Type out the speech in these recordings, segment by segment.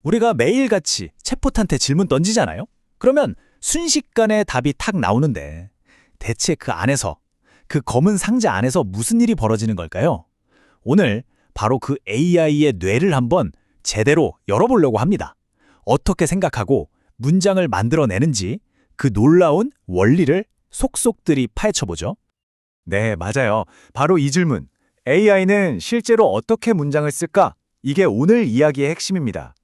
우리가 매일같이 챗봇한테 질문 던지잖아요? 그러면 순식간에 답이 탁 나오는데 대체 그 안에서, 그 검은 상자 안에서 무슨 일이 벌어지는 걸까요? 오늘 바로 그 AI의 뇌를 한번 제대로 열어보려고 합니다. 어떻게 생각하고 문장을 만들어내는지 그 놀라운 원리를 속속들이 파헤쳐보죠. 네, 맞아요. 바로 이 질문. AI는 실제로 어떻게 문장을 쓸까? 이게 오늘 이야기의 핵심입니다.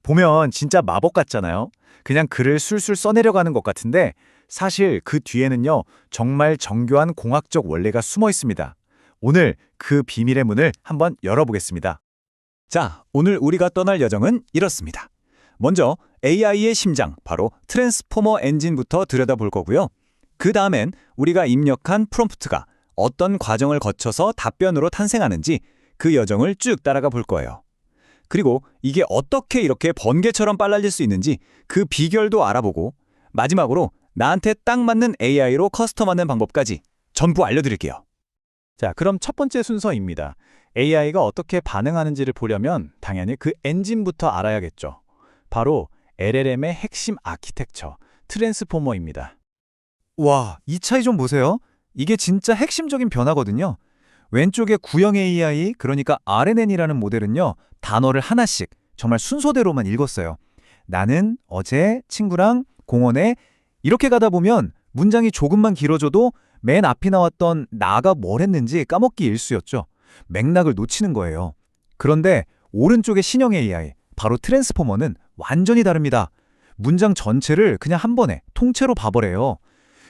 보면 진짜 마법 같잖아요. 그냥 글을 술술 써내려가는 것 같은데 사실 그 뒤에는요, 정말 정교한 공학적 원리가 숨어 있습니다. 오늘 그 비밀의 문을 한번 열어보겠습니다. 자, 오늘 우리가 떠날 여정은 이렇습니다. 먼저 AI의 심장, 바로 트랜스포머 엔진부터 들여다볼 거고요. 그 다음엔 우리가 입력한 프롬프트가 어떤 과정을 거쳐서 답변으로 탄생하는지 그 여정을 쭉 따라가 볼 거예요. 그리고 이게 어떻게 이렇게 번개처럼 빨라질 수 있는지 그 비결도 알아보고 마지막으로 나한테 딱 맞는 AI로 커스텀하는 방법까지 전부 알려드릴게요. 자, 그럼 첫 번째 순서입니다. AI가 어떻게 반응하는지를 보려면 당연히 그 엔진부터 알아야겠죠. 바로 LLM의 핵심 아키텍처, 트랜스포머입니다. 와, 이 차이 좀 보세요. 이게 진짜 핵심적인 변화거든요. 왼쪽의 구형 AI, 그러니까 RNN이라는 모델은요, 단어를 하나씩 정말 순서대로만 읽었어요. 나는 어제 친구랑 공원에 이렇게 가다 보면 문장이 조금만 길어져도 맨 앞이 나왔던 나가 뭘 했는지 까먹기 일쑤였죠. 맥락을 놓치는 거예요. 그런데 오른쪽의 신형 AI, 바로 트랜스포머는 완전히 다릅니다. 문장 전체를 그냥 한 번에 통째로 봐버려요.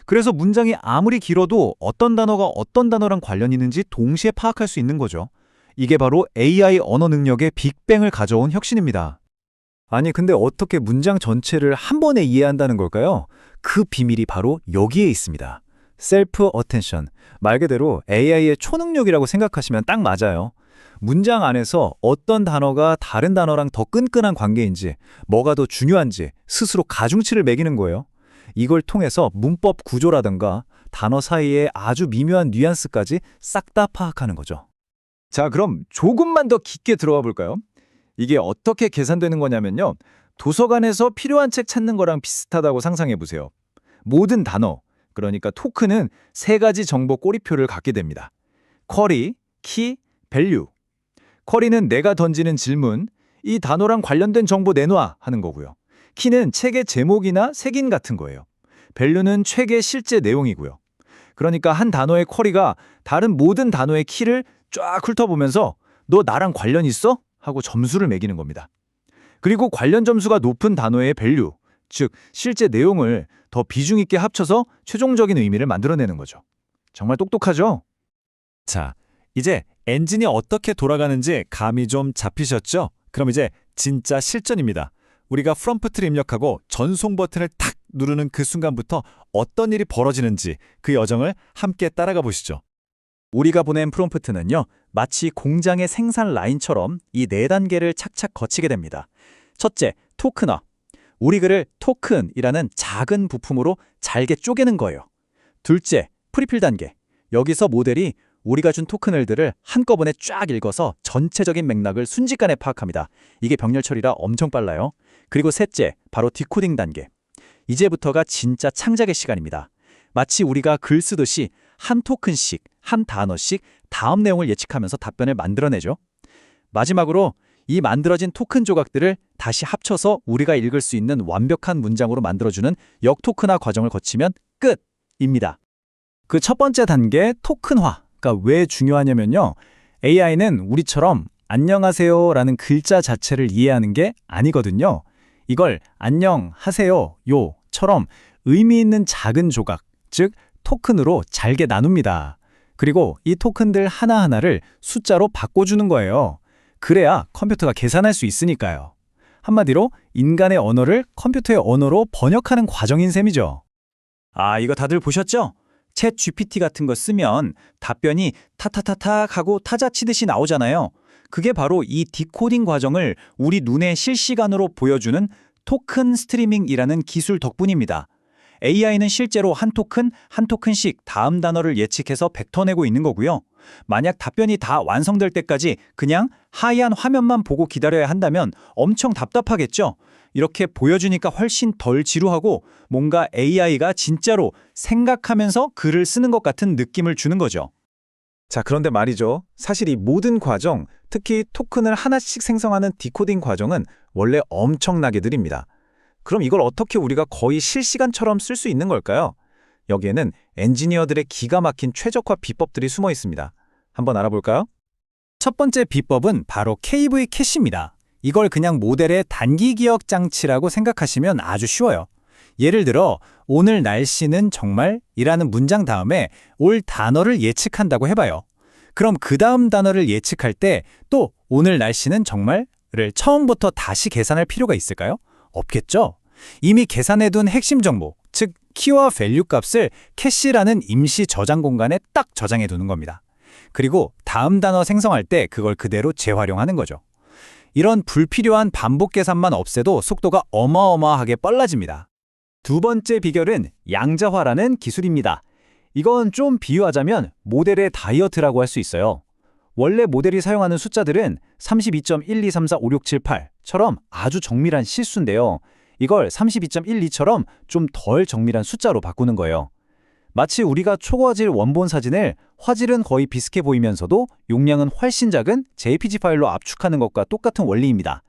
그래서 문장이 아무리 길어도 어떤 단어가 어떤 단어랑 관련이 있는지 동시에 파악할 수 있는 거죠. 이게 바로 AI 언어 능력의 빅뱅을 가져온 혁신입니다. 아니, 근데 어떻게 문장 전체를 한 번에 이해한다는 걸까요? 그 비밀이 바로 여기에 있습니다. 셀프 어텐션, 말 그대로 AI의 초능력이라고 생각하시면 딱 맞아요. 문장 안에서 어떤 단어가 다른 단어랑 더 끈끈한 관계인지, 뭐가 더 중요한지 스스로 가중치를 매기는 거예요. 이걸 통해서 문법 구조라든가 단어 사이의 아주 미묘한 뉘앙스까지 싹 다 파악하는 거죠. 자, 그럼 조금만 더 깊게 들어가 볼까요? 이게 어떻게 계산되는 거냐면요. 도서관에서 필요한 책 찾는 거랑 비슷하다고 상상해 보세요. 모든 단어, 그러니까 토큰은 세 가지 정보 꼬리표를 갖게 됩니다. 쿼리, 키, 밸류. 쿼리는 내가 던지는 질문, 이 단어랑 관련된 정보 내놔 하는 거고요. 키는 책의 제목이나 색인 같은 거예요. 밸류는 책의 실제 내용이고요. 그러니까 한 단어의 쿼리가 다른 모든 단어의 키를 쫙 훑어보면서 너 나랑 관련 있어? 하고 점수를 매기는 겁니다. 그리고 관련 점수가 높은 단어의 밸류, 즉 실제 내용을 더 비중 있게 합쳐서 최종적인 의미를 만들어내는 거죠. 정말 똑똑하죠? 자, 이제 엔진이 어떻게 돌아가는지 감이 좀 잡히셨죠? 그럼 이제 진짜 실전입니다. 우리가 프롬프트를 입력하고 전송 버튼을 탁 누르는 그 순간부터 어떤 일이 벌어지는지 그 여정을 함께 따라가 보시죠. 우리가 보낸 프롬프트는요, 마치 공장의 생산 라인처럼 이 네 단계를 착착 거치게 됩니다. 첫째, 토큰화. 우리 글을 토큰이라는 작은 부품으로 잘게 쪼개는 거예요. 둘째, 프리필 단계. 여기서 모델이 우리가 준 토큰들을 한꺼번에 쫙 읽어서 전체적인 맥락을 순식간에 파악합니다. 이게 병렬 처리라 엄청 빨라요. 그리고 셋째, 바로 디코딩 단계. 이제부터가 진짜 창작의 시간입니다. 마치 우리가 글 쓰듯이 한 토큰씩, 한 단어씩 다음 내용을 예측하면서 답변을 만들어내죠. 마지막으로 이 만들어진 토큰 조각들을 다시 합쳐서 우리가 읽을 수 있는 완벽한 문장으로 만들어주는 역토큰화 과정을 거치면 끝입니다. 그 첫 번째 단계, 토큰화가 왜 중요하냐면요. AI는 우리처럼 안녕하세요라는 글자 자체를 이해하는 게 아니거든요. 이걸 안녕하세요 요처럼 의미 있는 작은 조각, 즉 토큰으로 잘게 나눕니다. 그리고 이 토큰들 하나하나를 숫자로 바꿔주는 거예요. 그래야 컴퓨터가 계산할 수 있으니까요. 한마디로 인간의 언어를 컴퓨터의 언어로 번역하는 과정인 셈이죠. 아, 이거 다들 보셨죠? 챗 GPT 같은 거 쓰면 답변이 타타타탁 하고 타자 치듯이 나오잖아요. 그게 바로 이 디코딩 과정을 우리 눈에 실시간으로 보여주는 토큰 스트리밍이라는 기술 덕분입니다. AI는 실제로 한 토큰, 한 토큰씩 다음 단어를 예측해서 뱉어내고 있는 거고요. 만약 답변이 다 완성될 때까지 그냥 하얀 화면만 보고 기다려야 한다면 엄청 답답하겠죠? 이렇게 보여주니까 훨씬 덜 지루하고 뭔가 AI가 진짜로 생각하면서 글을 쓰는 것 같은 느낌을 주는 거죠. 자, 그런데 말이죠. 사실 이 모든 과정, 특히 토큰을 하나씩 생성하는 디코딩 과정은 원래 엄청나게 느립니다. 그럼 이걸 어떻게 우리가 거의 실시간처럼 쓸 수 있는 걸까요? 여기에는 엔지니어들의 기가 막힌 최적화 비법들이 숨어 있습니다. 한번 알아볼까요? 첫 번째 비법은 바로 KV 캐시입니다. 이걸 그냥 모델의 단기 기억 장치라고 생각하시면 아주 쉬워요. 예를 들어 오늘 날씨는 정말 이라는 문장 다음에 올 단어를 예측한다고 해봐요. 그럼 그 다음 단어를 예측할 때 또 오늘 날씨는 정말을 처음부터 다시 계산할 필요가 있을까요? 없겠죠? 이미 계산해둔 핵심 정보, 즉 키와 밸류 값을 캐시라는 임시 저장 공간에 딱 저장해 두는 겁니다. 그리고 다음 단어 생성할 때 그걸 그대로 재활용하는 거죠. 이런 불필요한 반복 계산만 없애도 속도가 어마어마하게 빨라집니다. 두 번째 비결은 양자화라는 기술입니다. 이건 좀 비유하자면 모델의 다이어트라고 할 수 있어요. 원래 모델이 사용하는 숫자들은 32.12345678처럼 아주 정밀한 실수인데요. 이걸 32.12처럼 좀 덜 정밀한 숫자로 바꾸는 거예요. 마치 우리가 초고화질 원본 사진을 화질은 거의 비슷해 보이면서도 용량은 훨씬 작은 JPG 파일로 압축하는 것과 똑같은 원리입니다.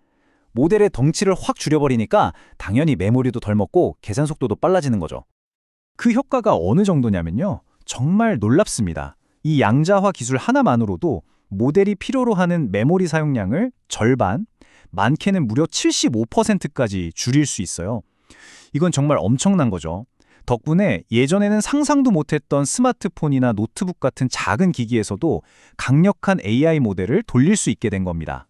모델의 덩치를 확 줄여버리니까 당연히 메모리도 덜 먹고 계산 속도도 빨라지는 거죠. 그 효과가 어느 정도냐면요. 정말 놀랍습니다. 이 양자화 기술 하나만으로도 모델이 필요로 하는 메모리 사용량을 절반, 많게는 무려 75%까지 줄일 수 있어요. 이건 정말 엄청난 거죠. 덕분에 예전에는 상상도 못했던 스마트폰이나 노트북 같은 작은 기기에서도 강력한 AI 모델을 돌릴 수 있게 된 겁니다.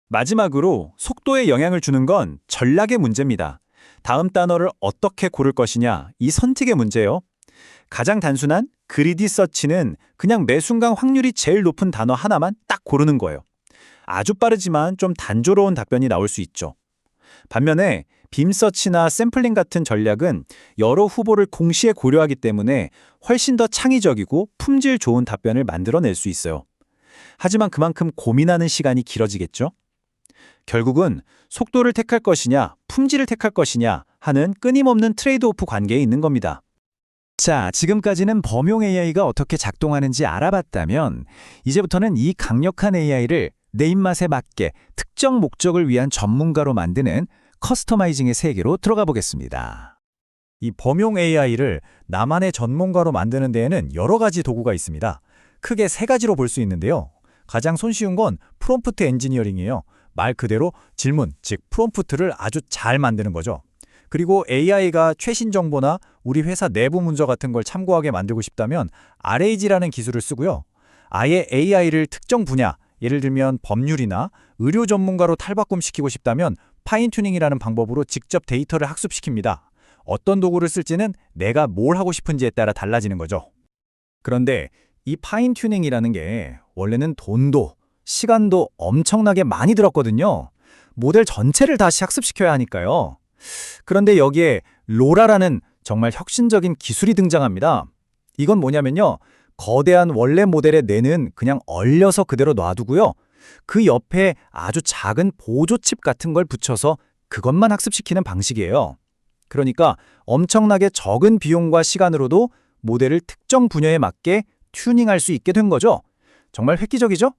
마지막으로 속도에 영향을 주는 건 전략의 문제입니다. 다음 단어를 어떻게 고를 것이냐, 이 선택의 문제예요. 가장 단순한 그리디 서치는 그냥 매 순간 확률이 제일 높은 단어 하나만 딱 고르는 거예요. 아주 빠르지만 좀 단조로운 답변이 나올 수 있죠. 반면에 빔 서치나 샘플링 같은 전략은 여러 후보를 동시에 고려하기 때문에 훨씬 더 창의적이고 품질 좋은 답변을 만들어낼 수 있어요. 하지만 그만큼 고민하는 시간이 길어지겠죠? 결국은 속도를 택할 것이냐, 품질을 택할 것이냐 하는 끊임없는 트레이드오프 관계에 있는 겁니다. 자, 지금까지는 범용 AI가 어떻게 작동하는지 알아봤다면 이제부터는 이 강력한 AI를 내 입맛에 맞게 특정 목적을 위한 전문가로 만드는 커스터마이징의 세계로 들어가 보겠습니다. 이 범용 AI를 나만의 전문가로 만드는 데에는 여러 가지 도구가 있습니다. 크게 세 가지로 볼 수 있는데요. 가장 손쉬운 건 프롬프트 엔지니어링이에요. 말 그대로 질문, 즉 프롬프트를 아주 잘 만드는 거죠. 그리고 AI가 최신 정보나 우리 회사 내부 문서 같은 걸 참고하게 만들고 싶다면 RAG라는 기술을 쓰고요. 아예 AI를 특정 분야, 예를 들면 법률이나 의료 전문가로 탈바꿈시키고 싶다면 파인튜닝이라는 방법으로 직접 데이터를 학습시킵니다. 어떤 도구를 쓸지는 내가 뭘 하고 싶은지에 따라 달라지는 거죠. 그런데 이 파인튜닝이라는 게 원래는 돈도 시간도 엄청나게 많이 들었거든요. 모델 전체를 다시 학습시켜야 하니까요. 그런데 여기에 로라라는 정말 혁신적인 기술이 등장합니다. 이건 뭐냐면요. 거대한 원래 모델의 뇌는 그냥 얼려서 그대로 놔두고요. 그 옆에 아주 작은 보조칩 같은 걸 붙여서 그것만 학습시키는 방식이에요. 그러니까 엄청나게 적은 비용과 시간으로도 모델을 특정 분야에 맞게 튜닝할 수 있게 된 거죠. 정말 획기적이죠?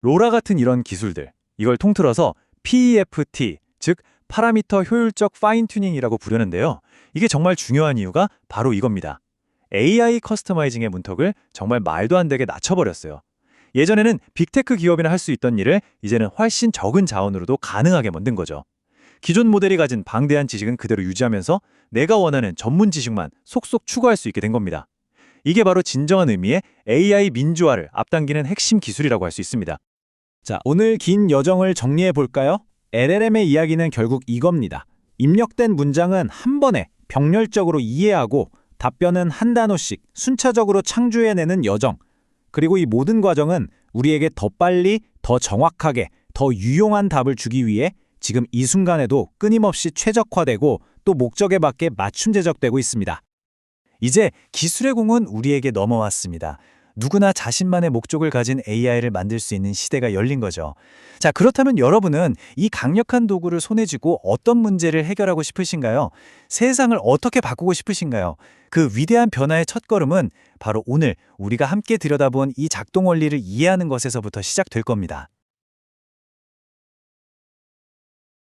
로라 같은 이런 기술들, 이걸 통틀어서 PEFT, 즉 파라미터 효율적 파인 튜닝이라고 부르는데요. 이게 정말 중요한 이유가 바로 이겁니다. AI 커스터마이징의 문턱을 정말 말도 안 되게 낮춰버렸어요. 예전에는 빅테크 기업이나 할 수 있던 일을 이제는 훨씬 적은 자원으로도 가능하게 만든 거죠. 기존 모델이 가진 방대한 지식은 그대로 유지하면서 내가 원하는 전문 지식만 속속 추가할 수 있게 된 겁니다. 이게 바로 진정한 의미의 AI 민주화를 앞당기는 핵심 기술이라고 할 수 있습니다. 자, 오늘 긴 여정을 정리해 볼까요? LLM의 이야기는 결국 이겁니다. 입력된 문장은 한 번에 병렬적으로 이해하고 답변은 한 단어씩 순차적으로 창조해내는 여정. 그리고 이 모든 과정은 우리에게 더 빨리, 더 정확하게, 더 유용한 답을 주기 위해 지금 이 순간에도 끊임없이 최적화되고 또 목적에 맞게 맞춤 제작되고 있습니다. 이제 기술의 공은 우리에게 넘어왔습니다. 누구나 자신만의 목적을 가진 AI를 만들 수 있는 시대가 열린 거죠. 자, 그렇다면 여러분은 이 강력한 도구를 손에 쥐고 어떤 문제를 해결하고 싶으신가요? 세상을 어떻게 바꾸고 싶으신가요? 그 위대한 변화의 첫걸음은 바로 오늘 우리가 함께 들여다본 이 작동 원리를 이해하는 것에서부터 시작될 겁니다.